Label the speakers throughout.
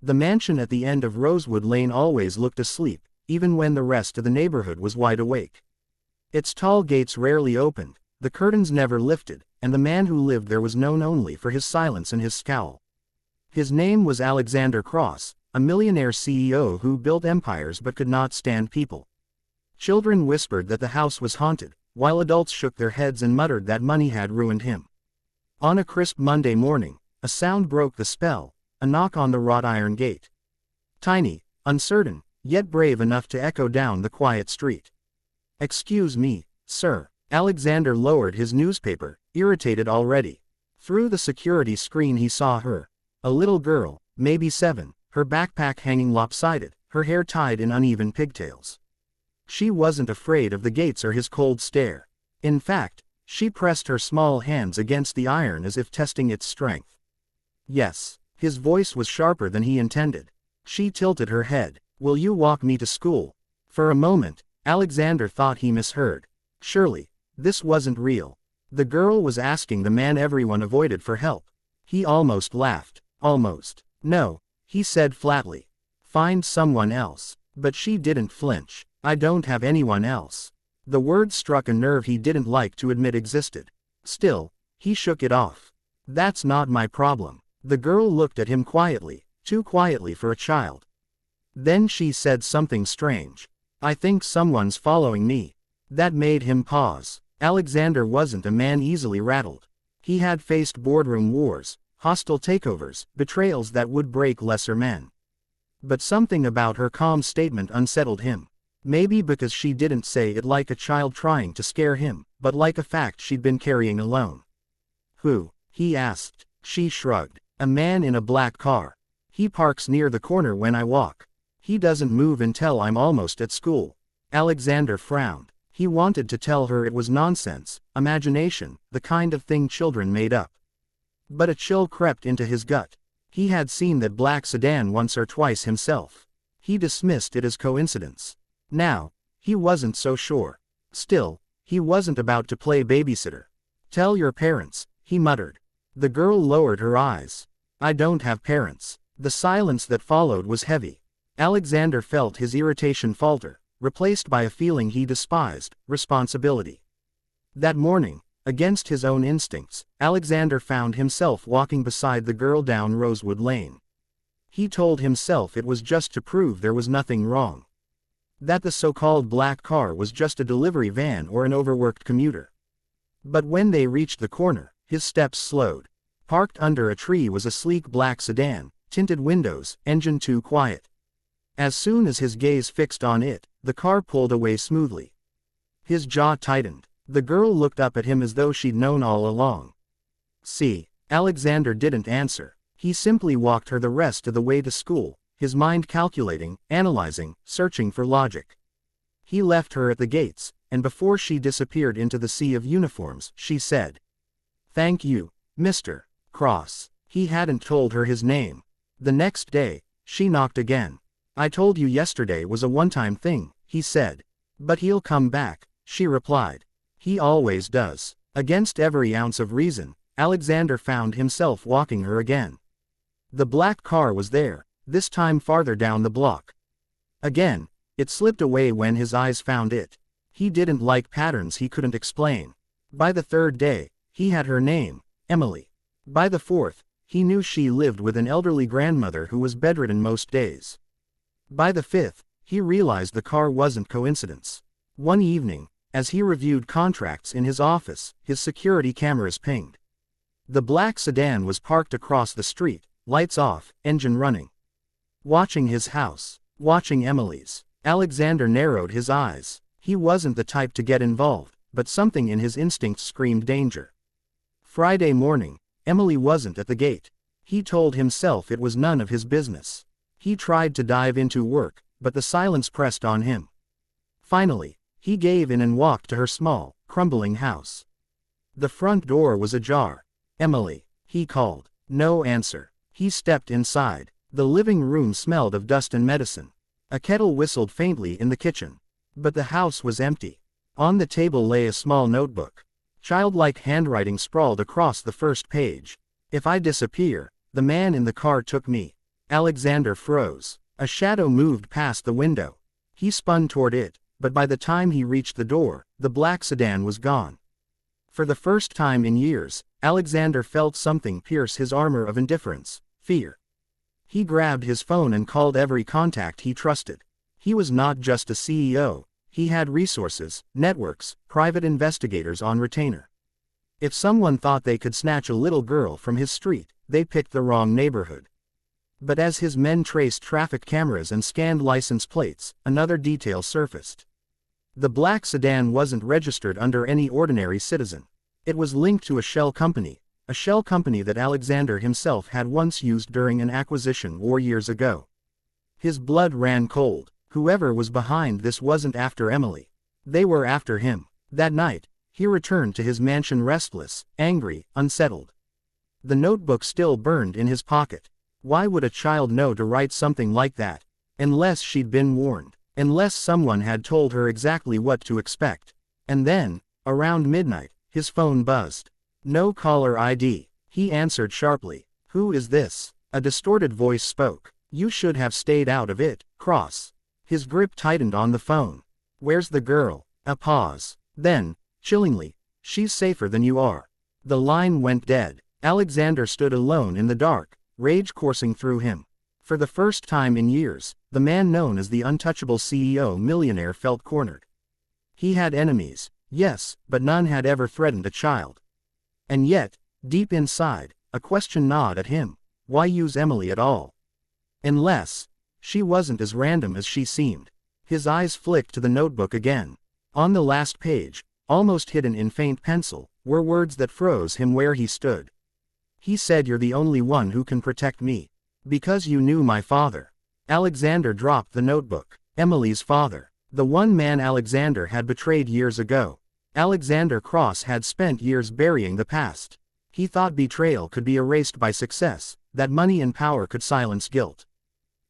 Speaker 1: The mansion at the end of Rosewood Lane always looked asleep, even when the rest of the neighborhood was wide awake. Its tall gates rarely opened, the curtains never lifted, and the man who lived there was known only for his silence and his scowl. His name was Alexander Cross, a millionaire CEO who built empires but could not stand people. Children whispered that the house was haunted, while adults shook their heads and muttered that money had ruined him. On a crisp Monday morning, a sound broke the spell, a knock on the wrought iron gate. Tiny, uncertain, yet brave enough to echo down the quiet street. "Excuse me, sir." Alexander lowered his newspaper, irritated already. Through the security screen he saw her. A little girl, maybe 7, her backpack hanging lopsided, her hair tied in uneven pigtails. She wasn't afraid of the gates or his cold stare. In fact, she pressed her small hands against the iron as if testing its strength. "Yes." His voice was sharper than he intended. She tilted her head. "Will you walk me to school?" For a moment, Alexander thought he misheard. Surely, this wasn't real. The girl was asking the man everyone avoided for help. He almost laughed. "Almost." "No," he said flatly. "Find someone else." But she didn't flinch. "I don't have anyone else." The word struck a nerve he didn't like to admit existed. Still, he shook it off. "That's not my problem." The girl looked at him quietly, too quietly for a child. Then she said something strange. "I think someone's following me." That made him pause. Alexander wasn't a man easily rattled. He had faced boardroom wars, hostile takeovers, betrayals that would break lesser men. But something about her calm statement unsettled him. Maybe because she didn't say it like a child trying to scare him, but like a fact she'd been carrying alone. "Who?" he asked. She shrugged. "A man in a black car. He parks near the corner when I walk. He doesn't move until I'm almost at school." Alexander frowned. He wanted to tell her it was nonsense, imagination, the kind of thing children made up. But a chill crept into his gut. He had seen that black sedan once or twice himself. He dismissed it as coincidence. Now, he wasn't so sure. Still, he wasn't about to play babysitter. "Tell your parents," he muttered. The girl lowered her eyes. "I don't have parents." The silence that followed was heavy. Alexander felt his irritation falter, replaced by a feeling he despised, responsibility. That morning, against his own instincts, Alexander found himself walking beside the girl down Rosewood Lane. He told himself it was just to prove there was nothing wrong. That the so-called black car was just a delivery van or an overworked commuter. But when they reached the corner, his steps slowed. Parked under a tree was a sleek black sedan, tinted windows, engine too quiet. As soon as his gaze fixed on it, the car pulled away smoothly. His jaw tightened. The girl looked up at him as though she'd known all along. "See." Alexander didn't answer. He simply walked her the rest of the way to school, his mind calculating, analyzing, searching for logic. He left her at the gates, and before she disappeared into the sea of uniforms, she said, "Thank you, Mr. Cross." He hadn't told her his name. The next day, she knocked again. "I told you yesterday was a one-time thing," he said. "But he'll come back," she replied. "He always does." Against every ounce of reason, Alexander found himself walking her again. The black car was there, this time farther down the block. Again, it slipped away when his eyes found it. He didn't like patterns he couldn't explain. By the third day, he had her name, Emily. By the fourth, he knew she lived with an elderly grandmother who was bedridden most days. By the fifth, he realized the car wasn't coincidence. One evening, as he reviewed contracts in his office, his security cameras pinged. The black sedan was parked across the street, lights off, engine running. Watching his house, watching Emily's, Alexander narrowed his eyes. He wasn't the type to get involved, but something in his instincts screamed danger. Friday morning, Emily wasn't at the gate. He told himself it was none of his business. He tried to dive into work, but the silence pressed on him. Finally, he gave in and walked to her small, crumbling house. The front door was ajar. "Emily," he called. No answer. He stepped inside. The living room smelled of dust and medicine. A kettle whistled faintly in the kitchen. But the house was empty. On the table lay a small notebook. Childlike handwriting sprawled across the first page. "If I disappear, the man in the car took me." Alexander froze. A shadow moved past the window. He spun toward it, but by the time he reached the door, the black sedan was gone. For the first time in years, Alexander felt something pierce his armor of indifference: fear. He grabbed his phone and called every contact he trusted. He was not just a CEO, he had resources, networks, private investigators on retainer. If someone thought they could snatch a little girl from his street, they picked the wrong neighborhood. But as his men traced traffic cameras and scanned license plates, another detail surfaced. The black sedan wasn't registered under any ordinary citizen. It was linked to a shell company that Alexander himself had once used during an acquisition war years ago. His blood ran cold. Whoever was behind this wasn't after Emily. They were after him. That night, he returned to his mansion restless, angry, unsettled. The notebook still burned in his pocket. Why would a child know to write something like that? Unless she'd been warned. Unless someone had told her exactly what to expect. And then, around midnight, his phone buzzed. No caller ID. He answered sharply. "Who is this?" A distorted voice spoke. "You should have stayed out of it, Cross." His grip tightened on the phone. "Where's the girl?" A pause. Then, chillingly, "She's safer than you are." The line went dead. Alexander stood alone in the dark, rage coursing through him. For the first time in years, the man known as the untouchable CEO Millionaire felt cornered. He had enemies, yes, but none had ever threatened a child. And yet, deep inside, a question gnawed at him: why use Emily at all? Unless she wasn't as random as she seemed. His eyes flicked to the notebook again. On the last page, almost hidden in faint pencil, were words that froze him where he stood. He said, "You're the only one who can protect me. Because you knew my father." Alexander dropped the notebook. Emily's father. The one man Alexander had betrayed years ago. Alexander Cross had spent years burying the past. He thought betrayal could be erased by success, that money and power could silence guilt.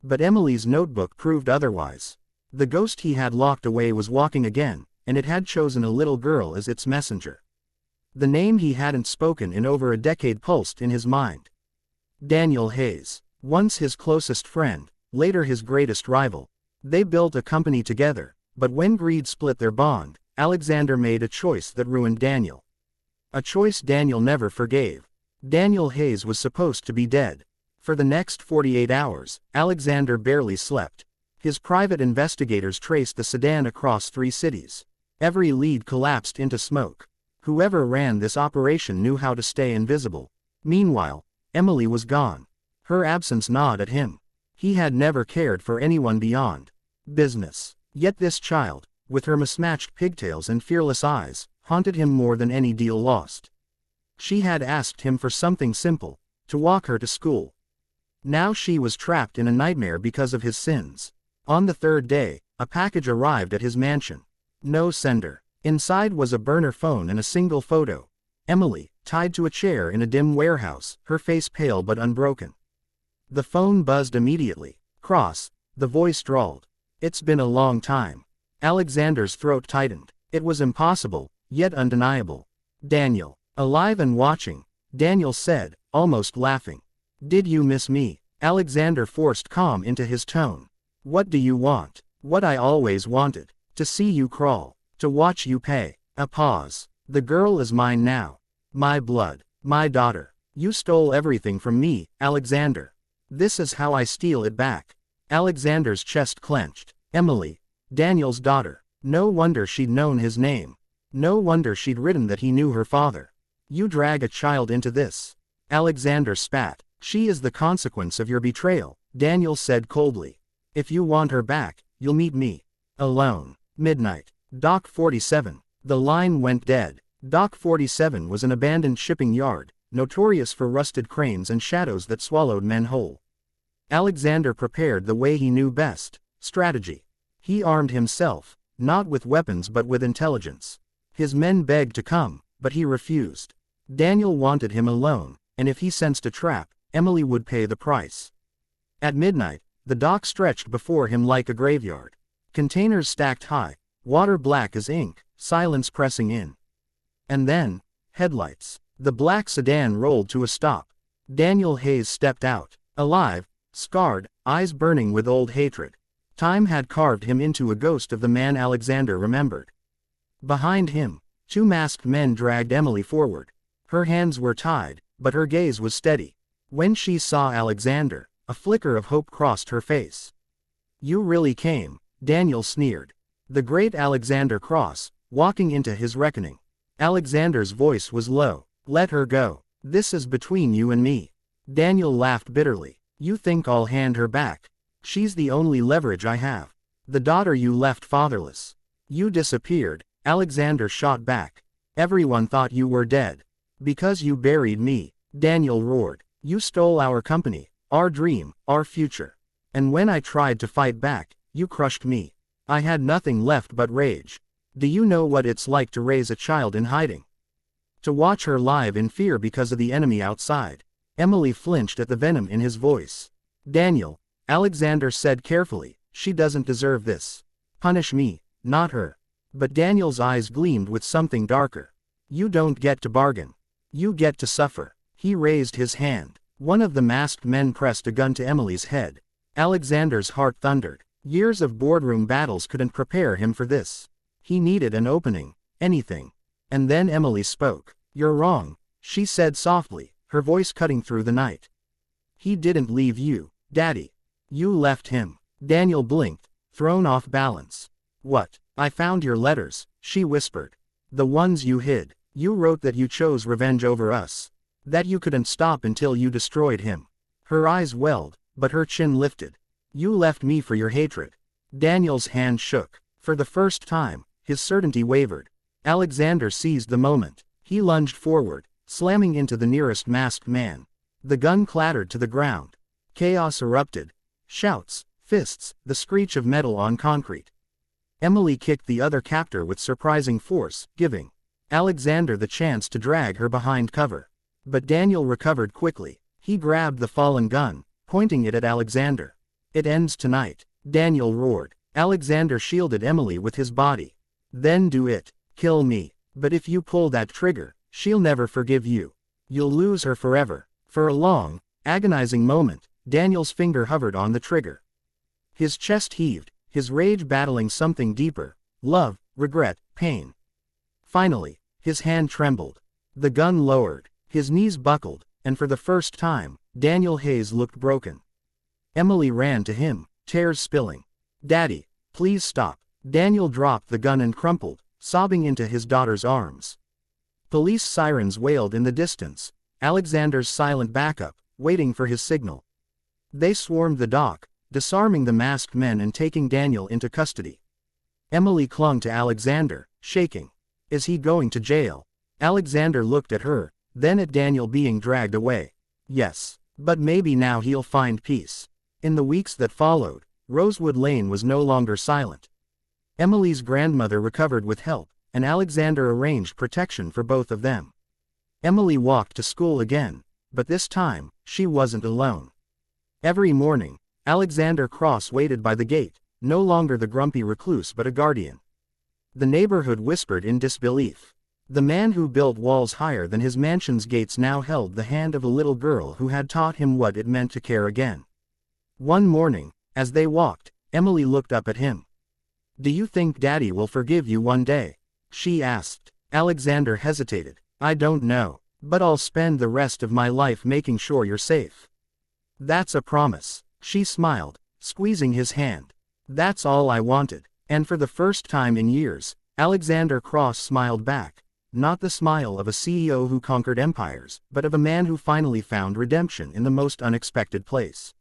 Speaker 1: But Emily's notebook proved otherwise. The ghost he had locked away was walking again, and it had chosen a little girl as its messenger. The name he hadn't spoken in over a decade pulsed in his mind. Daniel Hayes. Once his closest friend, later his greatest rival. They built a company together, but when greed split their bond, Alexander made a choice that ruined Daniel. A choice Daniel never forgave. Daniel Hayes was supposed to be dead. For the next 48 hours, Alexander barely slept. His private investigators traced the sedan across 3 cities. Every lead collapsed into smoke. Whoever ran this operation knew how to stay invisible. Meanwhile, Emily was gone. Her absence gnawed at him. He had never cared for anyone beyond business. Yet this child, with her mismatched pigtails and fearless eyes, haunted him more than any deal lost. She had asked him for something simple: to walk her to school. Now she was trapped in a nightmare because of his sins. On the 3rd day, a package arrived at his mansion. No sender. Inside was a burner phone and a single photo. Emily, tied to a chair in a dim warehouse, her face pale but unbroken. The phone buzzed immediately. "Cross," the voice drawled. "It's been a long time." Alexander's throat tightened. It was impossible, yet undeniable. "Daniel." "Alive and watching," Daniel said, almost laughing. "Did you miss me?" Alexander forced calm into his tone. "What do you want?" "What I always wanted. To see you crawl. To watch you pay." A pause. "The girl is mine now. My blood. My daughter. You stole everything from me, Alexander. This is how I steal it back." Alexander's chest clenched. Emily. Daniel's daughter. No wonder she'd known his name. No wonder she'd written that he knew her father. "You drag a child into this." Alexander spat. "She is the consequence of your betrayal," Daniel said coldly. "If you want her back, you'll meet me. Alone." Midnight. Dock 47. The line went dead. Dock 47 was an abandoned shipping yard, notorious for rusted cranes and shadows that swallowed men whole. Alexander prepared the way he knew best: strategy. He armed himself, not with weapons but with intelligence. His men begged to come, but he refused. Daniel wanted him alone, and if he sensed a trap, Emily would pay the price. At midnight, the dock stretched before him like a graveyard. Containers stacked high, water black as ink, silence pressing in. And then, headlights. The black sedan rolled to a stop. Daniel Hayes stepped out. Alive, scarred, eyes burning with old hatred. Time had carved him into a ghost of the man Alexander remembered. Behind him, two masked men dragged Emily forward. Her hands were tied, but her gaze was steady. When she saw Alexander, a flicker of hope crossed her face. "You really came," Daniel sneered. The great Alexander Cross, walking into his reckoning. Alexander's voice was low. "Let her go. This is between you and me." Daniel laughed bitterly. "You think I'll hand her back? She's the only leverage I have. The daughter you left fatherless. You disappeared," Alexander shot back. "Everyone thought you were dead. Because you buried me," Daniel roared. "You stole our company, our dream, our future. And when I tried to fight back, you crushed me. I had nothing left but rage. Do you know what it's like to raise a child in hiding? To watch her live in fear because of the enemy outside?" Emily flinched at the venom in his voice. "Daniel," Alexander said carefully, "she doesn't deserve this. Punish me, not her." But Daniel's eyes gleamed with something darker. "You don't get to bargain. You get to suffer." He raised his hand. One of the masked men pressed a gun to Emily's head. Alexander's heart thundered. Years of boardroom battles couldn't prepare him for this. He needed an opening, anything. And then Emily spoke. "You're wrong," she said softly, her voice cutting through the night. "He didn't leave you, Daddy. You left him." Daniel blinked, thrown off balance. "What? I found your letters," she whispered. "The ones you hid. You wrote that you chose revenge over us. That you couldn't stop until you destroyed him." Her eyes welled, but her chin lifted. "You left me for your hatred." Daniel's hand shook. For the first time, his certainty wavered. Alexander seized the moment. He lunged forward, slamming into the nearest masked man. The gun clattered to the ground. Chaos erupted. Shouts, fists, the screech of metal on concrete. Emily kicked the other captor with surprising force, giving Alexander the chance to drag her behind cover. But Daniel recovered quickly. He grabbed the fallen gun, pointing it at Alexander. "It ends tonight," Daniel roared. Alexander shielded Emily with his body. "Then do it. Kill me. But if you pull that trigger, she'll never forgive you. You'll lose her forever." For a long, agonizing moment, Daniel's finger hovered on the trigger. His chest heaved, his rage battling something deeper: love, regret, pain. Finally, his hand trembled. The gun lowered, his knees buckled, and for the first time, Daniel Hayes looked broken. Emily ran to him, tears spilling. "Daddy, please stop." Daniel dropped the gun and crumpled, sobbing into his daughter's arms. Police sirens wailed in the distance, Alexander's silent backup, waiting for his signal. They swarmed the dock, disarming the masked men and taking Daniel into custody. Emily clung to Alexander, shaking. "Is he going to jail?" Alexander looked at her, then at Daniel being dragged away. "Yes. But maybe now he'll find peace." In the weeks that followed, Rosewood Lane was no longer silent. Emily's grandmother recovered with help, and Alexander arranged protection for both of them. Emily walked to school again, but this time, she wasn't alone. Every morning, Alexander Cross waited by the gate, no longer the grumpy recluse but a guardian. The neighborhood whispered in disbelief. The man who built walls higher than his mansion's gates now held the hand of a little girl who had taught him what it meant to care again. One morning, as they walked, Emily looked up at him. "Do you think Daddy will forgive you one day?" she asked. Alexander hesitated. "I don't know, but I'll spend the rest of my life making sure you're safe." "That's a promise," she smiled, squeezing his hand. "That's all I wanted." And for the first time in years, Alexander Cross smiled back. Not the smile of a CEO who conquered empires, but of a man who finally found redemption in the most unexpected place.